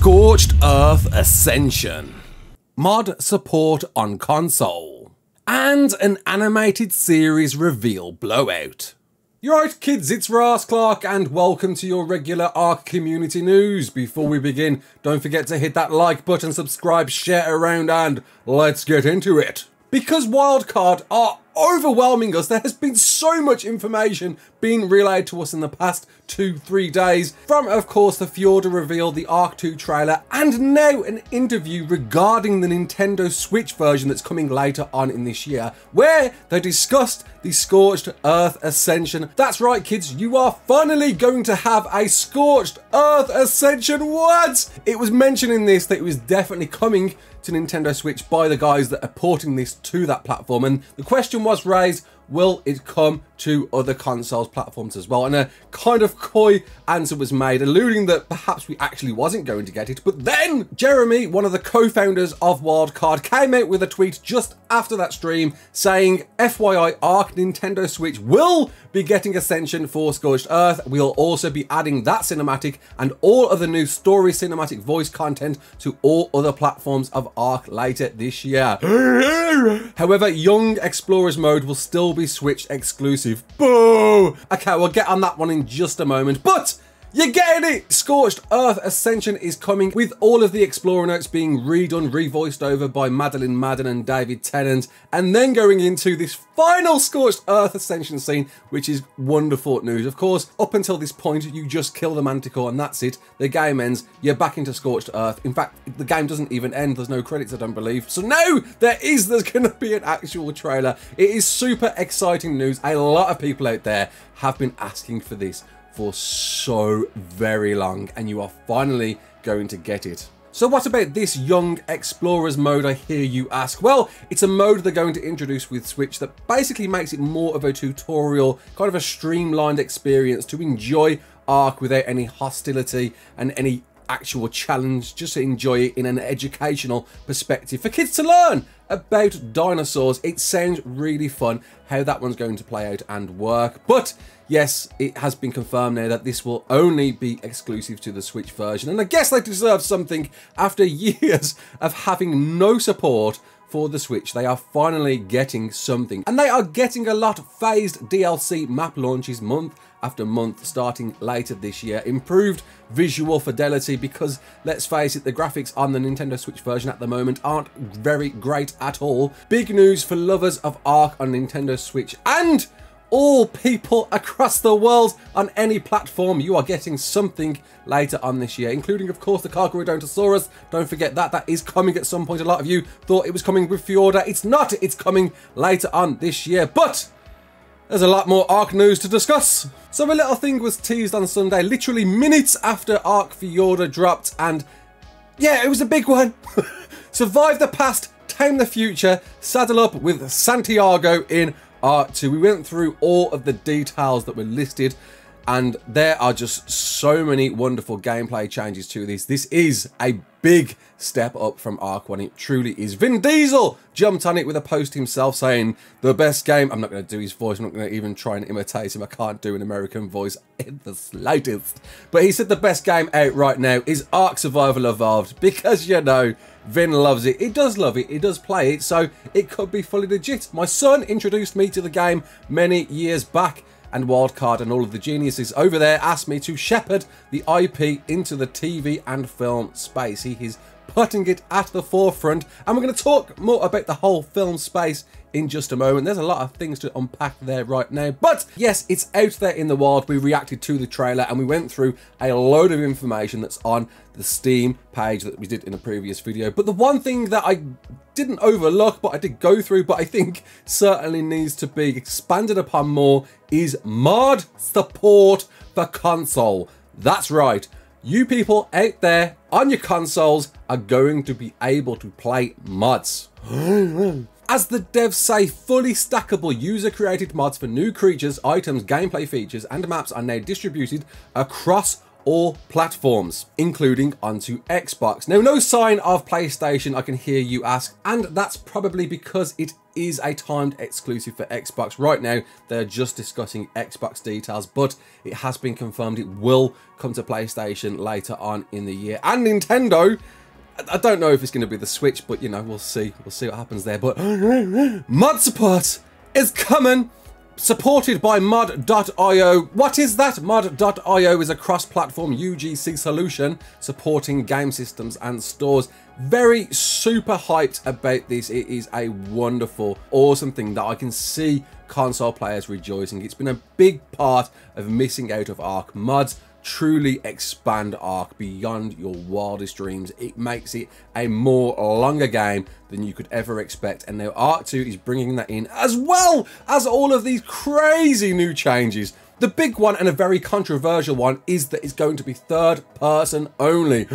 Scorched Earth Ascension, mod support on console, and an animated series reveal Blowout. You're right kids, it's Raasclark and welcome to your regular ARK community news. Before we begin, don't forget to hit that like button, subscribe, share around, and let's get into it. Because wildcard are overwhelming us, there has been so much information being relayed to us in the past 2-3 days. From, of course, the Fjorda reveal, the ARK 2 trailer, and now an interview regarding the Nintendo Switch version that's coming later on in this year, where they discussed the Scorched Earth Ascension. That's right, kids, you are finally going to have a Scorched Earth Ascension. What? It was mentioned in this that it was definitely coming to Nintendo Switch by the guys that are porting this to that platform, and the question was raised, will it come to other consoles platforms as well? And a kind of coy answer was made, alluding that perhaps we actually wasn't going to get it. But then Jeremy, one of the co-founders of Wildcard, came out with a tweet just after that stream saying, FYI, ARK Nintendo Switch will be getting Ascension for Scorched Earth. We'll also be adding that cinematic and all other new story cinematic voice content to all other platforms of ARK later this year. However, Young Explorers mode will still be Switch exclusive. Boo! Okay, we'll get on that one in just a moment, but you're getting it! Scorched Earth Ascension is coming with all of the Explorer notes being redone, revoiced over by Madeline Madden and David Tennant, and then going into this final Scorched Earth Ascension scene, which is wonderful news. Of course, up until this point, you just kill the Manticore and that's it. The game ends, you're back into Scorched Earth. In fact, the game doesn't even end. There's no credits, I don't believe. So no, there's going to be an actual trailer. It is super exciting news. A lot of people out there have been asking for this for so very long, and you are finally going to get it. So what about this Young Explorers mode, I hear you ask? Well, it's a mode they're going to introduce with Switch that basically makes it more of a tutorial, kind of a streamlined experience to enjoy ARK without any hostility and any actual challenge, just to enjoy it in an educational perspective for kids to learn about dinosaurs. It sounds really fun how that one's going to play out and work. But yes, it has been confirmed now that this will only be exclusive to the Switch version, and I guess they deserve something after years of having no support for the Switch. They are finally getting something, and they are getting a lot of phased DLC map launches month after month starting later this year. Improved visual fidelity, because let's face it, the graphics on the Nintendo Switch version at the moment aren't very great at all. Big news for lovers of ARK on Nintendo Switch and all people across the world on any platform. You are getting something later on this year, including of course the Carcharodontosaurus. Don't forget that that is coming at some point. A lot of you thought it was coming with Fjorda. It's not, it's coming later on this year, but there's a lot more ARK news to discuss. So a little thing was teased on Sunday, literally minutes after ARK Fjorda dropped, and yeah, it was a big one. Survive the past, tame the future, saddle up with Santiago in ARK 2. We went through all of the details that were listed, and there are just so many wonderful gameplay changes to this. This is a big step up from ARK 1. It truly is. Vin Diesel jumped on it with a post himself saying, the best game. I'm not going to do his voice. I'm not going to even try and imitate him. I can't do an American voice in the slightest. But he said the best game out right now is ARK Survival Evolved, because, you know, Vin loves it. He does love it. He does play it, so it could be fully legit. My son introduced me to the game many years back, and Wildcard and all of the geniuses over there asked me to shepherd the IP into the TV and film space. He is putting it at the forefront, and we're going to talk more about the whole film space in just a moment. There's a lot of things to unpack there right now, but yes, it's out there in the wild. We reacted to the trailer and we went through a load of information that's on the Steam page that we did in a previous video. But the one thing that I didn't overlook, but I did go through, but I think certainly needs to be expanded upon more, is mod support for console. That's right, you people out there on your consoles are going to be able to play mods. As the devs say, fully stackable user-created mods for new creatures, items, gameplay features, and maps are now distributed across all platforms, including onto Xbox. Now, no sign of PlayStation, I can hear you ask, and that's probably because it is a timed exclusive for Xbox. Right now, they're just discussing Xbox details, but it has been confirmed it will come to PlayStation later on in the year. And Nintendo, I don't know if it's going to be the Switch, but you know, we'll see. We'll see what happens there. But mod support is coming, supported by mod.io. What is that? Mod.io is a cross-platform UGC solution supporting game systems and stores. Very super hyped about this. It is a wonderful, awesome thing that I can see console players rejoicing. It's been a big part of missing out of ARK. Mods truly expand ARK beyond your wildest dreams. It makes it a more longer game than you could ever expect, and now ARK 2 is bringing that in, as well as all of these crazy new changes. The big one, and a very controversial one, is that it's going to be third person only.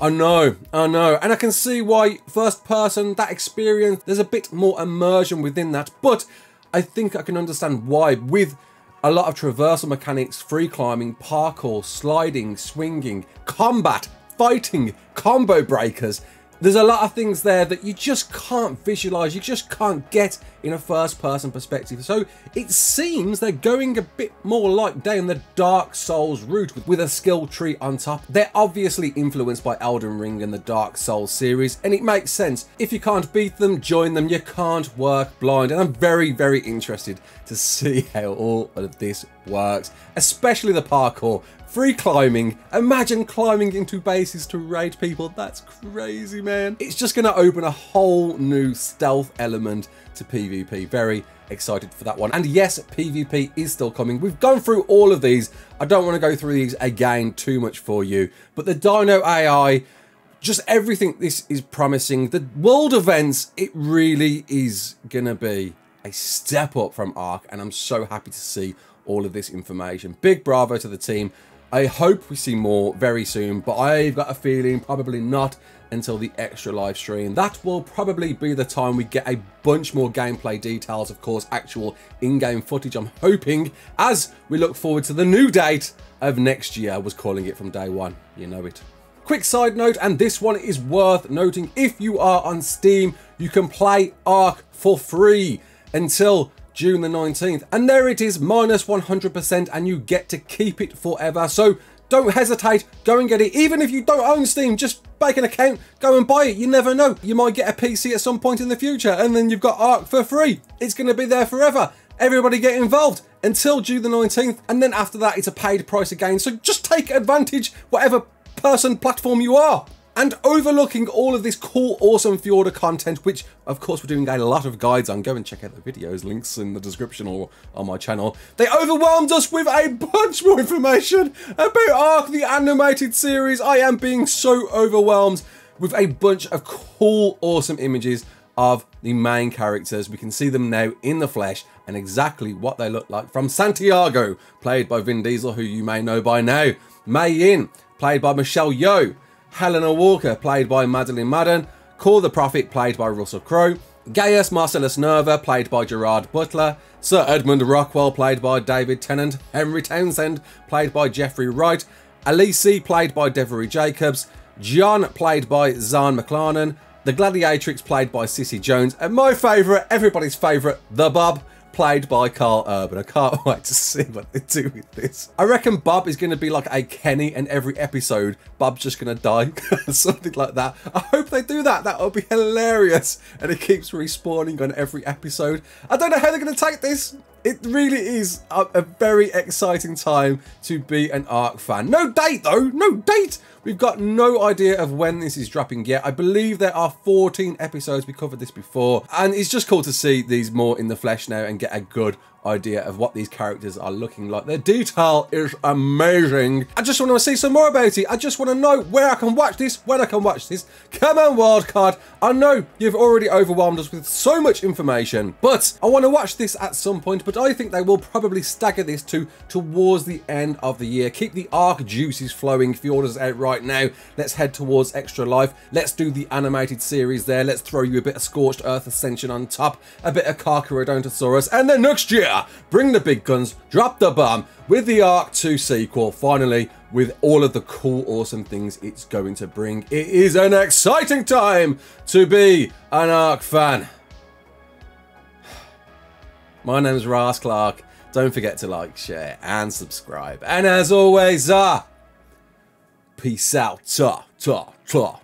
I know, and I can see why first person, that experience, there's a bit more immersion within that, but I think I can understand why, with a lot of traversal mechanics, free climbing, parkour, sliding, swinging, combat, fighting, combo breakers. There's a lot of things there that you just can't visualize, you just can't get in a first person perspective. So it seems they're going a bit more like down the Dark Souls route with a skill tree on top. They're obviously influenced by Elden Ring and the Dark Souls series, and it makes sense. If you can't beat them, join them. You can't work blind. And I'm very, very interested to see how all of this works, especially the parkour. Free climbing. Imagine climbing into bases to raid people. That's crazy, man. It's just going to open a whole new stealth element to PvP. Very excited for that one. And yes, PvP is still coming. We've gone through all of these. I don't want to go through these again too much for you. But the Dino AI, just everything this is promising. The world events, it really is going to be a step up from ARK. And I'm so happy to see all of this information. Big bravo to the team. I hope we see more very soon, but I've got a feeling probably not until the extra live stream. That will probably be the time we get a bunch more gameplay details, of course, actual in-game footage, I'm hoping, as we look forward to the new date of next year. I was calling it from day one, you know it. Quick side note, and this one is worth noting, if you are on Steam, you can play ARK for free until June the 19th, and there it is, minus 100%, and you get to keep it forever. So don't hesitate, go and get it. Even if you don't own Steam, just make an account, go and buy it. You never know, you might get a PC at some point in the future, and then you've got ARK for free. It's going to be there forever. Everybody get involved until June the 19th, and then after that it's a paid price again. So just take advantage, whatever platform you are. And overlooking all of this cool, awesome Fjorda content, which of course we're doing a lot of guides on, go and check out the videos, links in the description or on my channel. They overwhelmed us with a bunch more information about ARK, the animated series. I am being so overwhelmed with a bunch of cool, awesome images of the main characters. We can see them now in the flesh and exactly what they look like. From Santiago, played by Vin Diesel, who you may know by now. Mei Yin, played by Michelle Yeoh. Helena Walker, played by Madeline Madden. Call the Prophet, played by Russell Crowe. Gaius Marcellus Nerva, played by Gerard Butler. Sir Edmund Rockwell, played by David Tennant. Henry Townsend, played by Jeffrey Wright. Alice, played by Devery Jacobs. John, played by Zahn McLarnon. The Gladiatrix, played by Sissy Jones. And my favourite, everybody's favourite, the Bob, played by Carl Urban. I can't wait to see what they do with this. I reckon Bob is going to be like a Kenny, and every episode Bob's just going to die. Something like that. I hope they do that. That would be hilarious. And it keeps respawning on every episode. I don't know how they're going to take this. It really is a very exciting time to be an ARK fan. No date though, no date. We've got no idea of when this is dropping yet. I believe there are 14 episodes. We covered this before. And it's just cool to see these more in the flesh now and get a good idea of what these characters are looking like. Their detail is amazing. I just want to see some more about it. I just want to know where I can watch this, when I can watch this. Come on, Wildcard. I know you've already overwhelmed us with so much information, but I want to watch this at some point. But I think they will probably stagger this towards the end of the year. Keep the ARK juices flowing. Fjorda's out right now. Let's head towards Extra Life. Let's do the animated series there. Let's throw you a bit of Scorched Earth Ascension on top, a bit of Carcharodontosaurus, and then next year bring the big guns, drop the bomb with the ARK 2 sequel, finally, with all of the cool, awesome things it's going to bring. It is an exciting time to be an ARK fan. My name's Raasclark. Don't forget to like, share, and subscribe. And as always, peace out. Ta, ta, ta.